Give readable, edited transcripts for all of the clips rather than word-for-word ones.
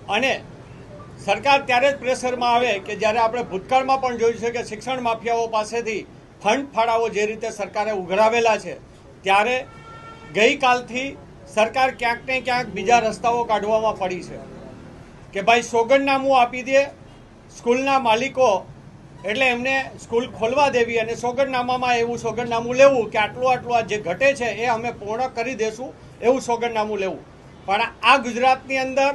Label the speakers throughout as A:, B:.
A: અને સરકાર ત્યારે જ પ્રેશરમાં આવે કે જ્યારે આપણે ભૂતકાળમાં પણ જોયું છે કે શિક્ષણ માફિયાઓ પાસેથી ફંડ ફાળાઓ જે રીતે સરકારે ઉઘરાવેલા છે, ત્યારે ગઈકાલથી સરકાર ક્યાંક ને ક્યાંક બીજા રસ્તાઓ કાઢવામાં પડી છે કે ભાઈ સોગંદનામું આપી દે સ્કૂલના માલિકો, એટલે એમને સ્કૂલ ખોલવા દેવી અને સોગંદનામામાં એવું સોગંદનામું લેવું કે આટલું આટલું આ જે ઘટે છે એ અમે પૂર્ણ કરી દેશું, એવું સોગંદનામું લેવું. પણ આ ગુજરાતની અંદર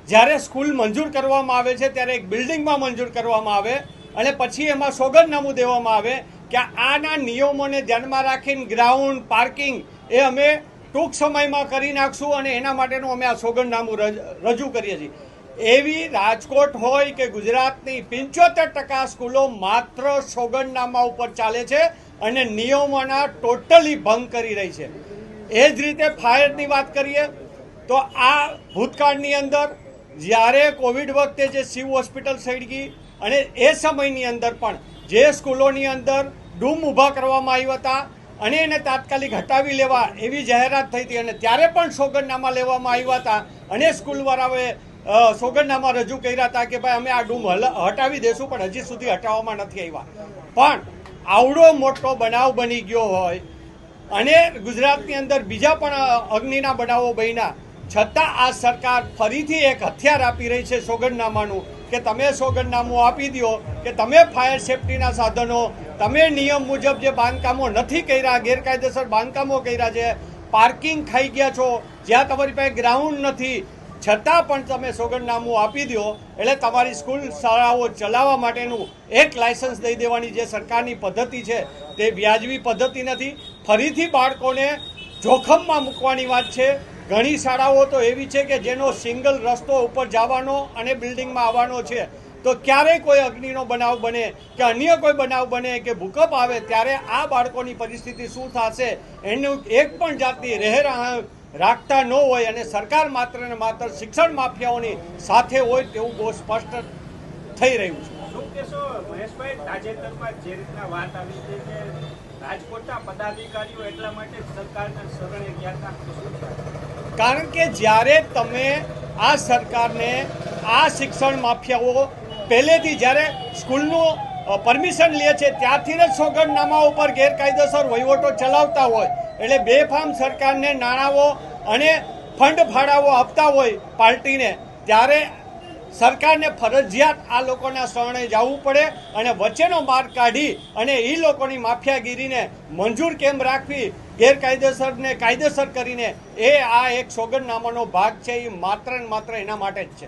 A: જ્યારે સ્કૂલ મંજૂર કરવામાં આવે છે ત્યારે એક બિલ્ડિંગમાં મંજૂર કરવામાં આવે અને પછી એમાં સોગંદનામું દેવામાં આવે કે આના નિયમોને ધ્યાનમાં રાખીને ગ્રાઉન્ડ પાર્કિંગ એ અમે ટૂંક સમયમાં કરી નાખશું અને એના માટેનું અમે આ સોગંદનામું રજૂ કરીએ છીએ. એવી રાજકોટ હોય કે ગુજરાતની 75% સ્કૂલો માત્ર સોગંદનામા ઉપર ચાલે છે અને નિયમોના ટોટલી ભંગ કરી રહી છે. એ જ રીતે ફાયરની વાત કરીએ તો આ ભૂતકાળની અંદર જ્યારે કોવિડ વખતે જે શિવ હોસ્પિટલ સળગી અને એ સમયની અંદર પણ જે સ્કૂલોની અંદર ડૂમ ઊભા કરવામાં આવ્યા હતા અને એને તાત્કાલિક હટાવી લેવા એવી જાહેરાત થઈ હતી અને ત્યારે પણ સોગંદનામા લેવામાં આવ્યા હતા અને સ્કૂલવાળાઓએ સોગંદનામા રજૂ કર્યા હતા કે ભાઈ અમે આ ડૂમ હટાવી દેશું, પણ હજી સુધી હટાવવામાં નથી આવ્યા. પણ આવડો મોટો બનાવ બની ગયો હોય અને ગુજરાતની અંદર બીજા પણ અગ્નિના બનાવો બન્યા છતાં આ સરકાર ફરીથી એક હથિયાર આપી રહી છે સોગંદનામાનું કે તમે સોગંદનામું આપી દો કે તમે ફાયર સેફટીના સાધનો, તમે નિયમ મુજબ જે બાંધકામો નથી કર્યા, ગેરકાયદેસર બાંધકામો કર્યા છે, પાર્કિંગ ખાઈ ગયા છો, જ્યાં તમારી પાસે ગ્રાઉન્ડ નથી, છતાં પણ તમે સોગંદનામું આપી દો એટલે તમારી સ્કૂલ શાળાઓ ચલાવવા માટેનું એક લાયસન્સ દઈ દેવાની જે સરકારની પદ્ધતિ છે તે વ્યાજબી પદ્ધતિ નથી. ફરીથી બાળકોને જોખમમાં મૂકવાની વાત છે. ઘણી શાળાઓ તો એવી છે કે જેનો સિંગલ રસ્તો ઉપર જવાનો અને બિલ્ડિંગમાં આવવાનો છે, તો ક્યારેય કોઈ અગ્નિનો બનાવ બને કે અન્ય કોઈ બનાવ બને કે ભૂકંપ આવે ત્યારે આ બાળકોની પરિસ્થિતિ શું થશે એનું એક પણ જાતની રહેરાહ રાખતા ન હોય અને સરકાર માત્ર ને માત્ર શિક્ષણ માફિયાઓની સાથે હોય તેવું બહુ સ્પષ્ટ થઈ રહ્યું છે.
B: શું કહેશો મહેશભાઈ, તાજેતરમાં જે રીતના વાત આવી છે કે રાજકોટના પદાધિકારીઓ એટલા માટે સરકારના શરણે ગયા હતા?
A: કારણ કે જ્યારે તમે આ સરકારને આ શિક્ષણ માફિયાઓ પહેલેથી જ્યારે સ્કૂલનું પરમિશન લે છે ત્યારથી જ સોગંદનામા ઉપર ગેરકાયદેસર વહીવટો ચલાવતા હોય એટલે બેફામ સરકારને નાણાંઓ અને ફંડ ફાળાઓ આપતા હોય પાર્ટીને, ત્યારે સરકારને ફરજિયાત આ લોકોના શરણે જવું પડે અને વચ્ચેનો માર્ગ કાઢી અને એ લોકોની માફિયાગીરીને મંજૂર કેમ રાખવી, ગેરકાયદેસરને કાયદેસર કરીને એ આ એક સોગંદનામાનો ભાગ છે. એ માત્ર ને માત્ર એના માટે જ છે.